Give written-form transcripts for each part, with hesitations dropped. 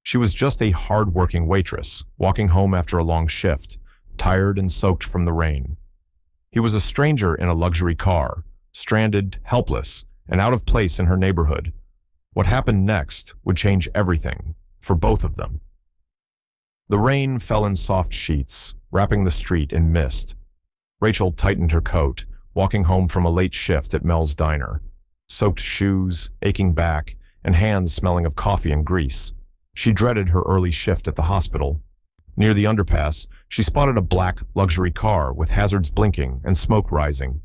She was just a hard-working waitress, walking home after a long shift, tired and soaked from the rain. He was a stranger in a luxury car, stranded, helpless, and out of place in her neighborhood. What happened next would change everything, for both of them. The rain fell in soft sheets, wrapping the street in mist. Rachel tightened her coat, walking home from a late shift at Mel's diner. Soaked shoes, aching back, and hands smelling of coffee and grease. She dreaded her early shift at the hospital. Near the underpass, she spotted a black luxury car with hazards blinking and smoke rising.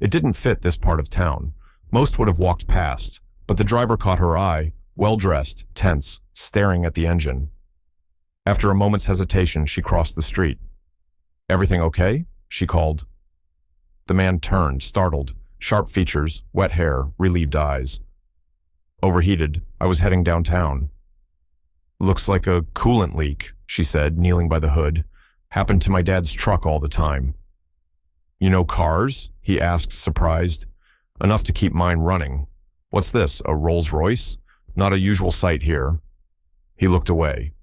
It didn't fit this part of town. Most would have walked past, but the driver caught her eye, well-dressed, tense, staring at the engine. After a moment's hesitation, she crossed the street. "Everything okay?" she called. The man turned, startled, sharp features, wet hair, relieved eyes. "Overheated. I was heading downtown." "Looks like a coolant leak," she said, kneeling by the hood. "Happened to my dad's truck all the time." "You know cars?" he asked, surprised. "Enough to keep mine running. What's this, a Rolls-Royce? Not a usual sight here." He looked away.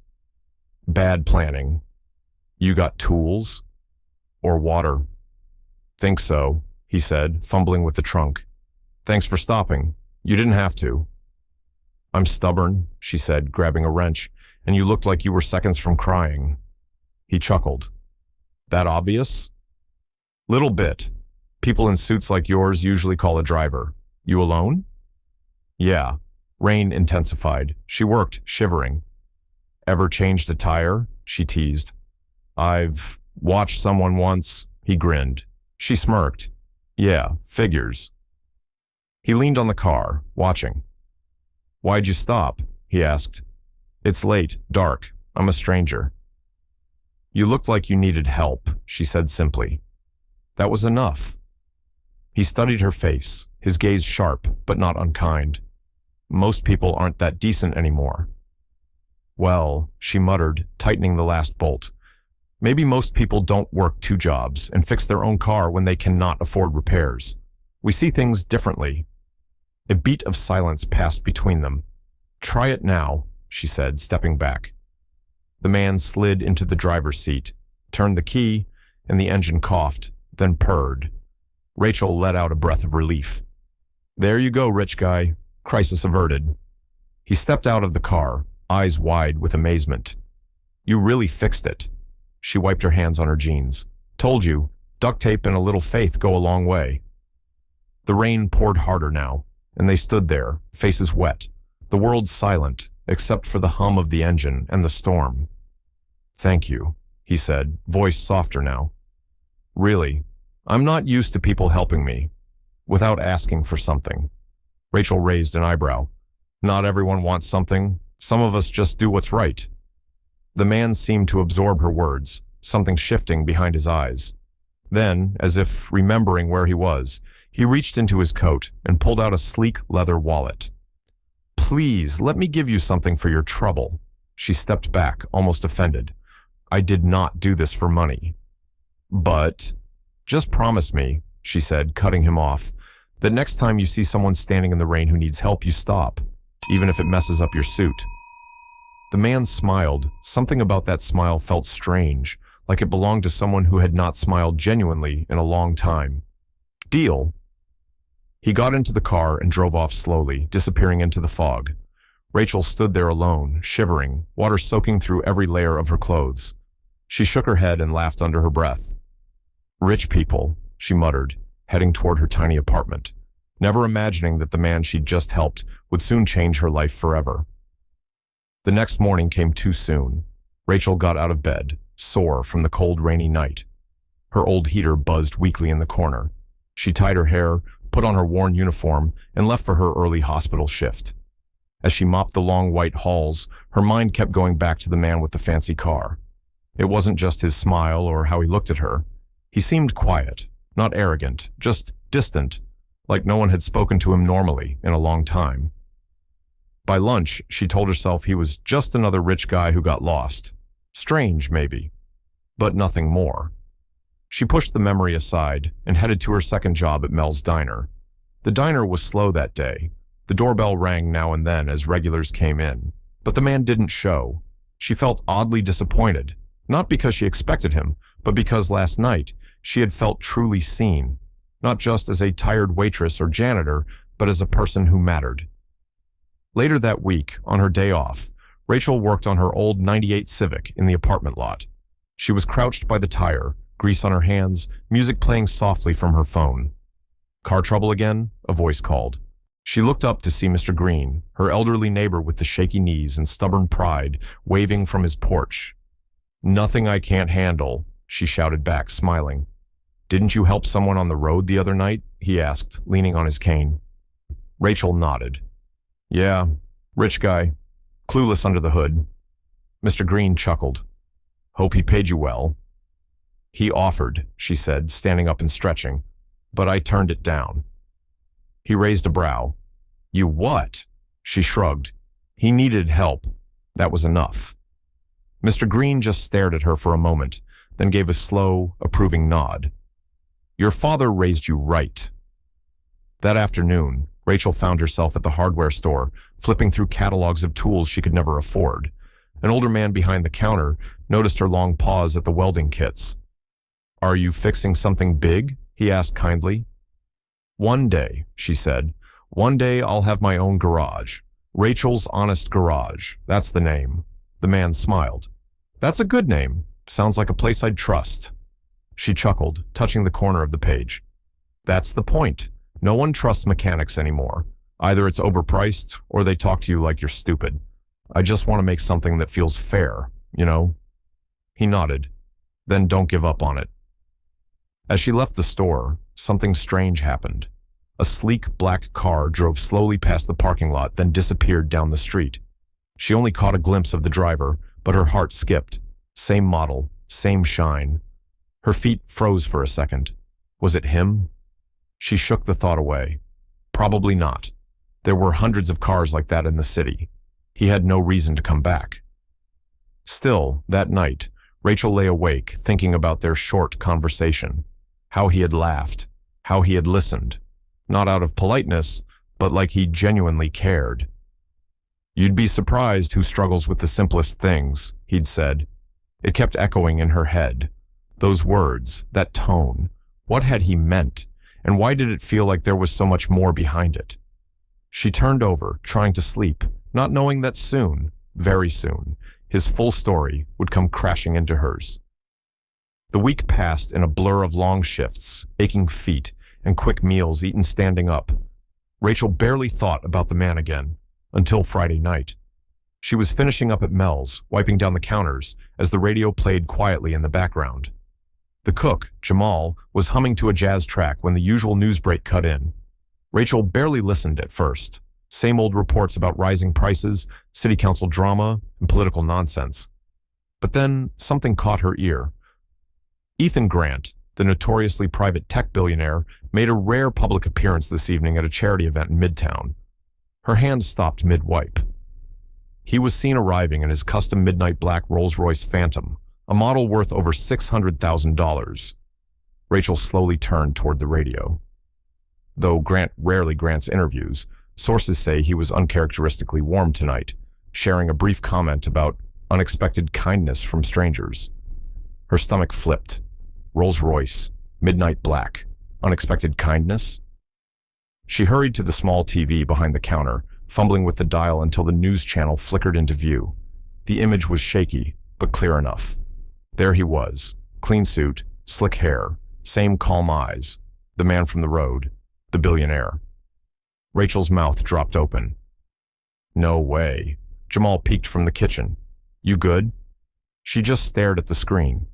"Bad planning. You got tools? Or water?" "Think so," he said, fumbling with the trunk. "Thanks for stopping. You didn't have to." "I'm stubborn," she said, grabbing a wrench, "and you looked like you were seconds from crying." He chuckled. "That obvious?" "Little bit. People in suits like yours usually call a driver. You alone?" "Yeah." Rain intensified. She worked, shivering. "Ever changed a tire?" she teased. "I've watched someone once." He grinned. She smirked. "Yeah, figures." He leaned on the car, watching. "Why'd you stop?" he asked. "It's late, dark. I'm a stranger." "You looked like you needed help," she said simply. That was enough. He studied her face, his gaze sharp but not unkind. "Most people aren't that decent anymore." "Well," she muttered, tightening the last bolt. "Maybe most people don't work two jobs and fix their own car when they cannot afford repairs. We see things differently." A beat of silence passed between them. "Try it now," she said, stepping back. The man slid into the driver's seat, turned the key, and the engine coughed, then purred. Rachel let out a breath of relief. "There you go, rich guy. Crisis averted." He stepped out of the car, eyes wide with amazement. "You really fixed it." She wiped her hands on her jeans. "Told you, duct tape and a little faith go a long way." The rain poured harder now, and they stood there, faces wet, the world silent, except for the hum of the engine and the storm. "Thank you," he said, voice softer now. "Really, I'm not used to people helping me, without asking for something." Rachel raised an eyebrow. "Not everyone wants something. Some of us just do what's right." The man seemed to absorb her words, something shifting behind his eyes. Then, as if remembering where he was, he reached into his coat and pulled out a sleek leather wallet. "Please, let me give you something for your trouble." She stepped back, almost offended. "I did not do this for money." "But—" "Just promise me," she said, cutting him off, "that next time you see someone standing in the rain who needs help, you stop, even if it messes up your suit." The man smiled. Something about that smile felt strange, like it belonged to someone who had not smiled genuinely in a long time. "Deal." He got into the car and drove off slowly, disappearing into the fog. Rachel stood there alone, shivering, water soaking through every layer of her clothes. She shook her head and laughed under her breath. "Rich people," she muttered, heading toward her tiny apartment, never imagining that the man she'd just helped would soon change her life forever. The next morning came too soon. Rachel got out of bed, sore from the cold, rainy night. Her old heater buzzed weakly in the corner. She tied her hair, put on her worn uniform, and left for her early hospital shift. As she mopped the long white halls, her mind kept going back to the man with the fancy car. It wasn't just his smile or how he looked at her. He seemed quiet, not arrogant, just distant, like no one had spoken to him normally in a long time. By lunch, she told herself he was just another rich guy who got lost. Strange, maybe, but nothing more. She pushed the memory aside and headed to her second job at Mel's diner. The diner was slow that day. The doorbell rang now and then as regulars came in. But the man didn't show. She felt oddly disappointed, not because she expected him, but because last night she had felt truly seen, not just as a tired waitress or janitor, but as a person who mattered. Later that week, on her day off, Rachel worked on her old '98 Civic in the apartment lot. She was crouched by the tire, grease on her hands, music playing softly from her phone. "Car trouble again?" a voice called. She looked up to see Mr. Green, her elderly neighbor with the shaky knees and stubborn pride, waving from his porch. "Nothing I can't handle," she shouted back, smiling. "Didn't you help someone on the road the other night?" he asked, leaning on his cane. Rachel nodded. "Yeah, rich guy, clueless under the hood." Mr. Green chuckled. "Hope he paid you well." "He offered," she said, standing up and stretching, "but I turned it down." He raised a brow. "You what?" She shrugged. He needed help. That was enough. Mr. Green just stared at her for a moment, then gave a slow, approving nod. "Your father raised you right." That afternoon, Rachel found herself at the hardware store, flipping through catalogs of tools she could never afford. An older man behind the counter noticed her long pause at the welding kits. "Are you fixing something big?" he asked kindly. "One day," she said. "One day I'll have my own garage. Rachel's Honest Garage. That's the name." The man smiled. "That's a good name. Sounds like a place I'd trust." She chuckled, touching the corner of the page. "That's the point. No one trusts mechanics anymore. Either it's overpriced or they talk to you like you're stupid. I just want to make something that feels fair, you know?" He nodded. "Then don't give up on it." As she left the store, something strange happened. A sleek black car drove slowly past the parking lot, then disappeared down the street. She only caught a glimpse of the driver, but her heart skipped. Same model, same shine. Her feet froze for a second. Was it him? She shook the thought away. Probably not. There were hundreds of cars like that in the city. He had no reason to come back. Still, that night, Rachel lay awake, thinking about their short conversation. How he had laughed. How he had listened. Not out of politeness, but like he genuinely cared. "You'd be surprised who struggles with the simplest things," he'd said. It kept echoing in her head. Those words, that tone. What had he meant? And why did it feel like there was so much more behind it? She turned over, trying to sleep, not knowing that soon, very soon, his full story would come crashing into hers. The week passed in a blur of long shifts, aching feet, and quick meals eaten standing up. Rachel barely thought about the man again, until Friday night. She was finishing up at Mel's, wiping down the counters, as the radio played quietly in the background. The cook, Jamal, was humming to a jazz track when the usual news break cut in. Rachel barely listened at first. Same old reports about rising prices, city council drama, and political nonsense. But then something caught her ear. Ethan Grant, the notoriously private tech billionaire, made a rare public appearance this evening at a charity event in Midtown. Her hand stopped mid-wipe. He was seen arriving in his custom midnight black Rolls-Royce Phantom, a model worth over $600,000. Rachel slowly turned toward the radio. Though Grant rarely grants interviews, sources say he was uncharacteristically warm tonight, sharing a brief comment about unexpected kindness from strangers. Her stomach flipped. Rolls-Royce, midnight black, unexpected kindness? She hurried to the small TV behind the counter, fumbling with the dial until the news channel flickered into view. The image was shaky, but clear enough. There he was, clean suit, slick hair, same calm eyes, the man from the road, the billionaire. Rachel's mouth dropped open. "No way." Jamal peeked from the kitchen. "You good?" She just stared at the screen.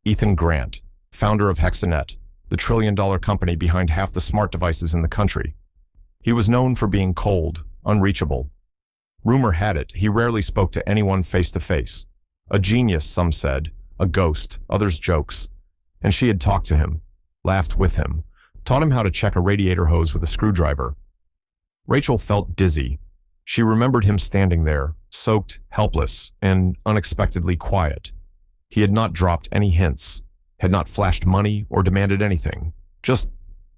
Ethan Grant, founder of Hexanet, the trillion-dollar company behind half the smart devices in the country. He was known for being cold, unreachable. Rumor had it he rarely spoke to anyone face to face. A genius, some said, a ghost, others jokes. And she had talked to him, laughed with him, taught him how to check a radiator hose with a screwdriver. Rachel felt dizzy. She remembered him standing there, soaked, helpless, and unexpectedly quiet. He had not dropped any hints, had not flashed money or demanded anything, just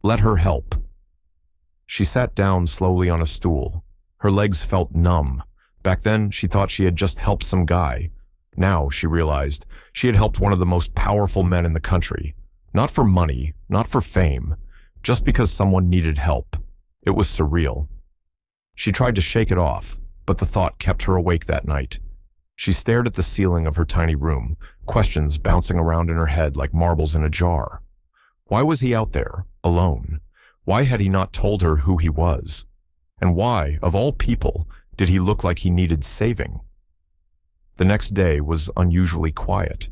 let her help. She sat down slowly on a stool. Her legs felt numb, Back then, she thought she had just helped some guy. Now, she realized, she had helped one of the most powerful men in the country. Not for money, not for fame, just because someone needed help. It was surreal. She tried to shake it off, but the thought kept her awake that night. She stared at the ceiling of her tiny room, questions bouncing around in her head like marbles in a jar. Why was he out there, alone? Why had he not told her who he was? And why, of all people, did he look like he needed saving? The next day was unusually quiet.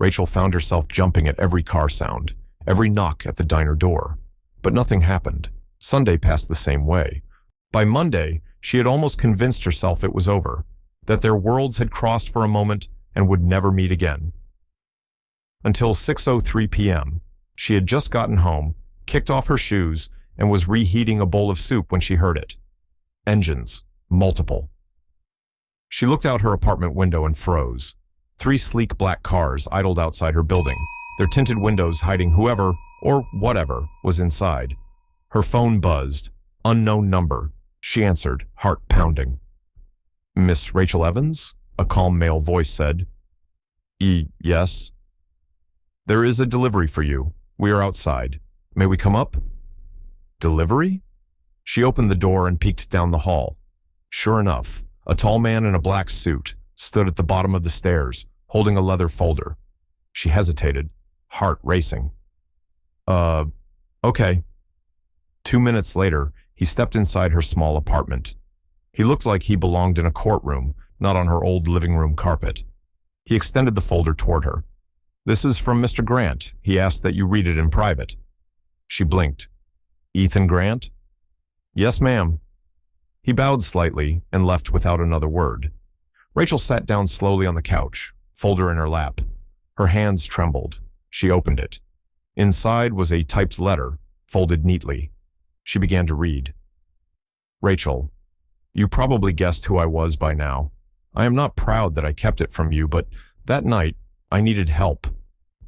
Rachel found herself jumping at every car sound, every knock at the diner door. But nothing happened. Sunday passed the same way. By Monday, she had almost convinced herself it was over, that their worlds had crossed for a moment and would never meet again. Until 6:03 p.m., she had just gotten home, kicked off her shoes, and was reheating a bowl of soup when she heard it. Engines. Multiple. She looked out her apartment window and froze. 3 sleek black cars idled outside her building, their tinted windows hiding whoever, or whatever, was inside. Her phone buzzed. Unknown number. She answered, heart pounding. "Miss Rachel Evans?" a calm male voice said. Yes." "There is a delivery for you. We are outside. May we come up?" "Delivery?" She opened the door and peeked down the hall. Sure enough, a tall man in a black suit stood at the bottom of the stairs, holding a leather folder. She hesitated, heart racing. Okay." 2 minutes later, he stepped inside her small apartment. He looked like he belonged in a courtroom, not on her old living room carpet. He extended the folder toward her. "This is from Mr. Grant. He asked that you read it in private." She blinked. "Ethan Grant?" "Yes, ma'am." He bowed slightly and left without another word. Rachel sat down slowly on the couch, folder in her lap. Her hands trembled. She opened it. Inside was a typed letter, folded neatly. She began to read. "Rachel, you probably guessed who I was by now. I am not proud that I kept it from you, but that night I needed help.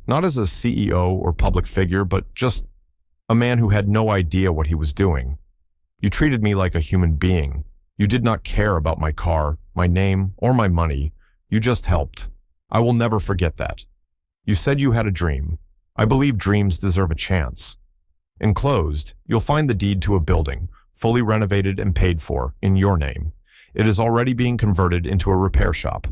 Not as a CEO or public figure, but just a man who had no idea what he was doing. You treated me like a human being. You did not care about my car, my name, or my money. You just helped. I will never forget that. You said you had a dream. I believe dreams deserve a chance. Enclosed, you'll find the deed to a building, fully renovated and paid for, in your name. It is already being converted into a repair shop.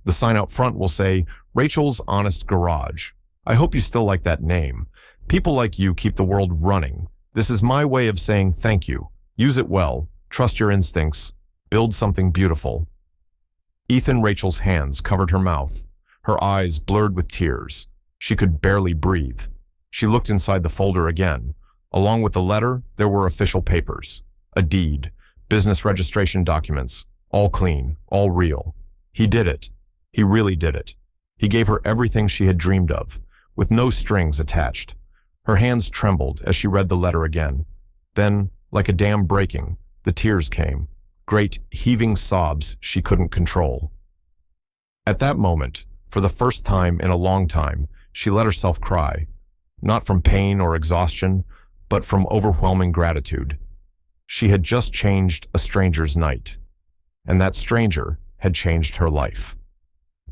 The sign out front will say, Rachel's Honest Garage. I hope you still like that name. People like you keep the world running. This is my way of saying thank you. Use it well. Trust your instincts. Build something beautiful." Ethan Rachel's hands covered her mouth. Her eyes blurred with tears. She could barely breathe. She looked inside the folder again. Along with the letter, there were official papers. A deed, business registration documents, all clean, all real. He did it. He really did it. He gave her everything she had dreamed of, with no strings attached. Her hands trembled as she read the letter again. Then, like a dam breaking, the tears came, great heaving sobs she couldn't control. At that moment, for the first time in a long time, she let herself cry, not from pain or exhaustion, but from overwhelming gratitude. She had just changed a stranger's night, and that stranger had changed her life.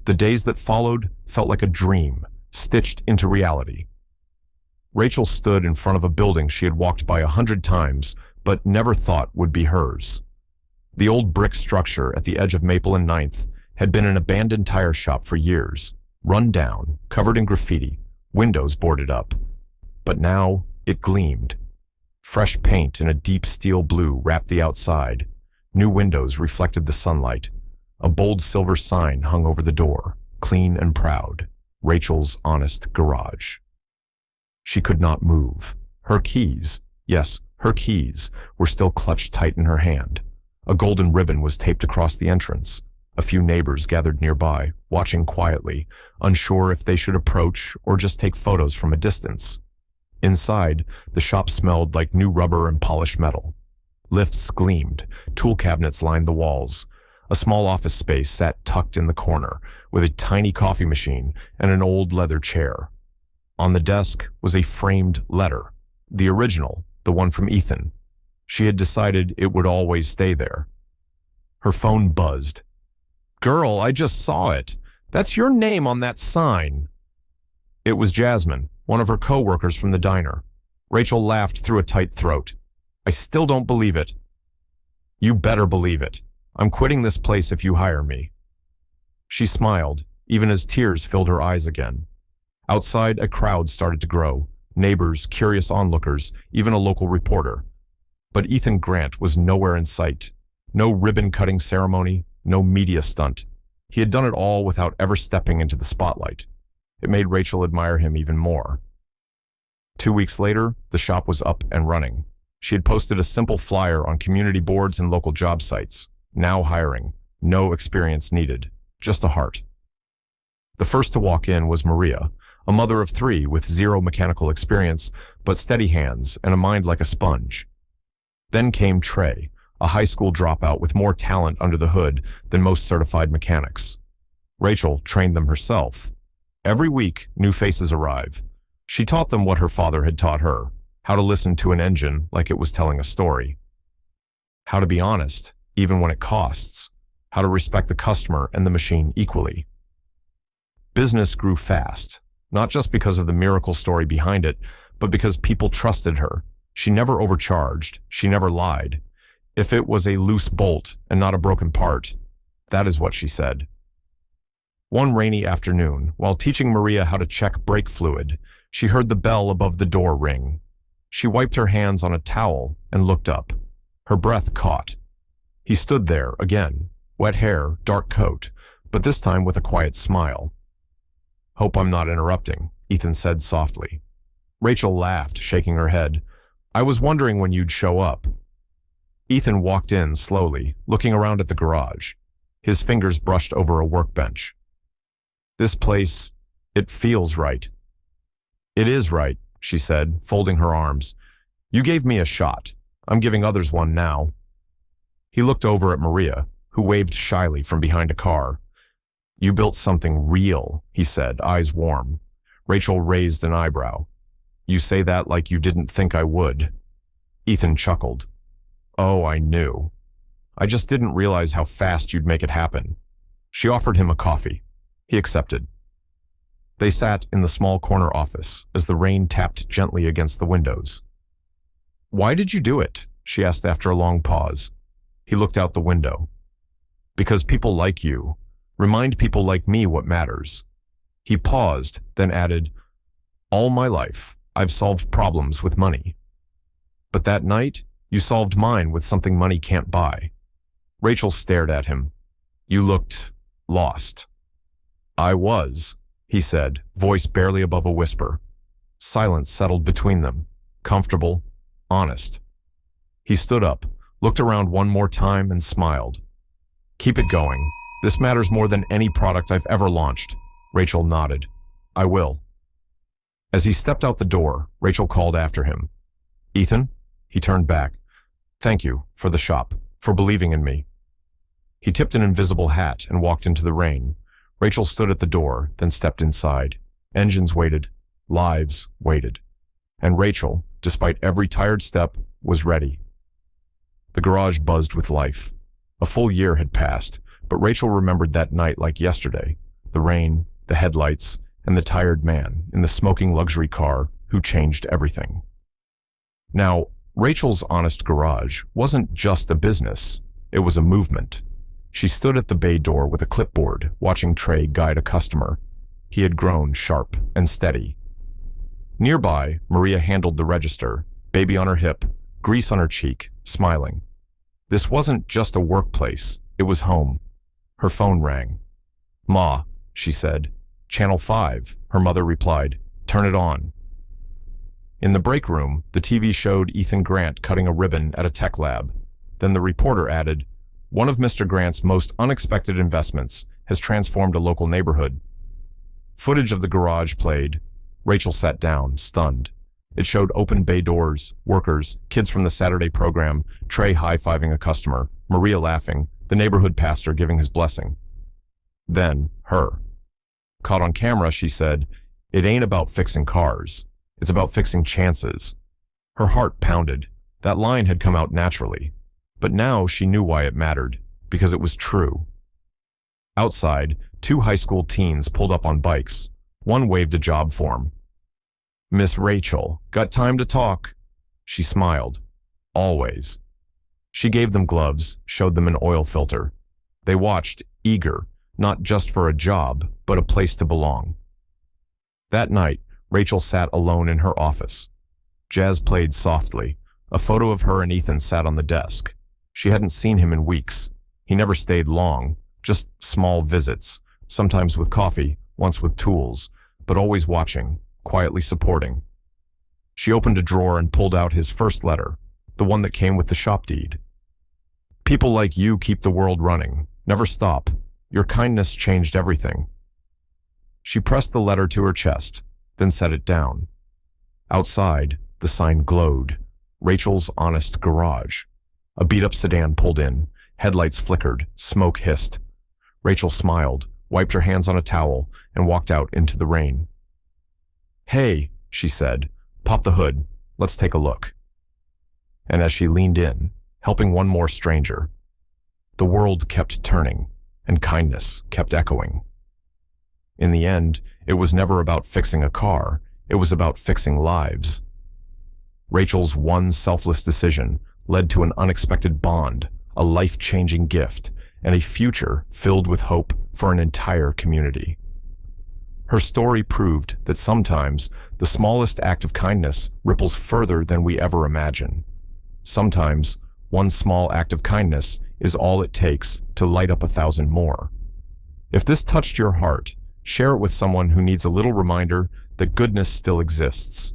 The days that followed felt like a dream, stitched into reality. Rachel stood in front of a building she had walked by 100 times, but never thought would be hers. The old brick structure at the edge of Maple and Ninth had been an abandoned tire shop for years, run down, covered in graffiti, windows boarded up. But now it gleamed. Fresh paint in a deep steel blue wrapped the outside. New windows reflected the sunlight. A bold silver sign hung over the door, clean and proud, Rachel's Honest Garage. She could not move. Her keys, yes, her keys, were still clutched tight in her hand. A golden ribbon was taped across the entrance. A few neighbors gathered nearby, watching quietly, unsure if they should approach or just take photos from a distance. Inside, the shop smelled like new rubber and polished metal. Lifts gleamed, tool cabinets lined the walls. A small office space sat tucked in the corner, with a tiny coffee machine and an old leather chair. On the desk was a framed letter, the original, the one from Ethan. She had decided it would always stay there. Her phone buzzed, Girl, I just saw it. That's your name on that sign. It was Jasmine, one of her co-workers from the diner. Rachel laughed through a tight throat. I still don't believe it. You better believe it. I'm quitting this place if you hire me. She smiled, even as tears filled her eyes again. Outside, a crowd started to grow. Neighbors, curious onlookers, even a local reporter. But Ethan Grant was nowhere in sight. No ribbon-cutting ceremony, no media stunt. He had done it all without ever stepping into the spotlight. It made Rachel admire him even more. 2 weeks later, the shop was up and running. She had posted a simple flyer on community boards and local job sites. Now hiring. No experience needed. Just a heart. The first to walk in was Maria, a mother of 3 with 0 mechanical experience, but steady hands and a mind like a sponge. Then came Trey, a high school dropout with more talent under the hood than most certified mechanics. Rachel trained them herself. Every week, new faces arrive. She taught them what her father had taught her, how to listen to an engine like it was telling a story. How to be honest, even when it costs. How to respect the customer and the machine equally. Business grew fast, not just because of the miracle story behind it, but because people trusted her. She never overcharged. She never lied. If it was a loose bolt and not a broken part, that is what she said. One rainy afternoon, while teaching Maria how to check brake fluid, she heard the bell above the door ring. She wiped her hands on a towel and looked up. Her breath caught. He stood there again, wet hair, dark coat, but this time with a quiet smile. Hope I'm not interrupting, Ethan said softly. Rachel laughed, shaking her head. I was wondering when you'd show up. Ethan walked in slowly, looking around at the garage. His fingers brushed over a workbench. This place, it feels right. It is right, she said, folding her arms. You gave me a shot. I'm giving others one now. He looked over at Maria, who waved shyly from behind a car. You built something real, he said, eyes warm. Rachel raised an eyebrow. You say that like you didn't think I would. Ethan chuckled. Oh, I knew. I just didn't realize how fast you'd make it happen. She offered him a coffee. He accepted. They sat in the small corner office as the rain tapped gently against the windows. Why did you do it? She asked after a long pause. He looked out the window. Because people like you. Remind people like me what matters. He paused, then added, all my life, I've solved problems with money. But that night, you solved mine with something money can't buy. Rachel stared at him. You looked lost. I was, he said, voice barely above a whisper. Silence settled between them, comfortable, honest. He stood up, looked around one more time and smiled. Keep it going. This matters more than any product I've ever launched. Rachel nodded. I will. As he stepped out the door, Rachel called after him. Ethan? He turned back. Thank you for the shop, for believing in me. He tipped an invisible hat and walked into the rain. Rachel stood at the door, then stepped inside. Engines waited. Lives waited. And Rachel, despite every tired step, was ready. The garage buzzed with life. A full year had passed, but Rachel remembered that night like yesterday. The rain, the headlights, and the tired man in the smoking luxury car who changed everything. Now, Rachel's honest garage wasn't just a business. It was a movement. She stood at the bay door with a clipboard, watching Trey guide a customer. He had grown sharp and steady. Nearby, Maria handled the register, baby on her hip, grease on her cheek, smiling. This wasn't just a workplace, it was home. Her phone rang. Ma, she said. Channel 5, her mother replied. Turn it on. In the break room, the TV showed Ethan Grant cutting a ribbon at a tech lab. Then the reporter added, one of Mr. Grant's most unexpected investments has transformed a local neighborhood. Footage of the garage played. Rachel sat down, stunned. It showed open bay doors, workers, kids from the Saturday program, Trey high-fiving a customer, Maria laughing, the neighborhood pastor giving his blessing. Then, her. Caught on camera, she said, it ain't about fixing cars. It's about fixing chances. Her heart pounded. That line had come out naturally. But now she knew why it mattered, because it was true. Outside, two high school teens pulled up on bikes. One waved a job form. "Miss Rachel, got time to talk?" She smiled. "Always." She gave them gloves, showed them an oil filter. They watched, eager, not just for a job, but a place to belong. That night, Rachel sat alone in her office. Jazz played softly. A photo of her and Ethan sat on the desk. She hadn't seen him in weeks. He never stayed long, just small visits, sometimes with coffee, once with tools, but always watching, quietly supporting. She opened a drawer and pulled out his first letter, the one that came with the shop deed. "People like you keep the world running. Never stop. Your kindness changed everything." She pressed the letter to her chest, then set it down. Outside, the sign glowed. Rachel's Honest Garage. A beat-up sedan pulled in. Headlights flickered. Smoke hissed. Rachel smiled, wiped her hands on a towel, and walked out into the rain. "Hey," she said, "pop the hood. Let's take a look." And as she leaned in, helping one more stranger, the world kept turning, and kindness kept echoing. In the end, it was never about fixing a car. It was about fixing lives. Rachel's one selfless decision led to an unexpected bond, a life-changing gift, and a future filled with hope for an entire community. Her story proved that sometimes the smallest act of kindness ripples further than we ever imagine. Sometimes one small act of kindness is all it takes to light up 1,000 more. If this touched your heart, share it with someone who needs a little reminder that goodness still exists.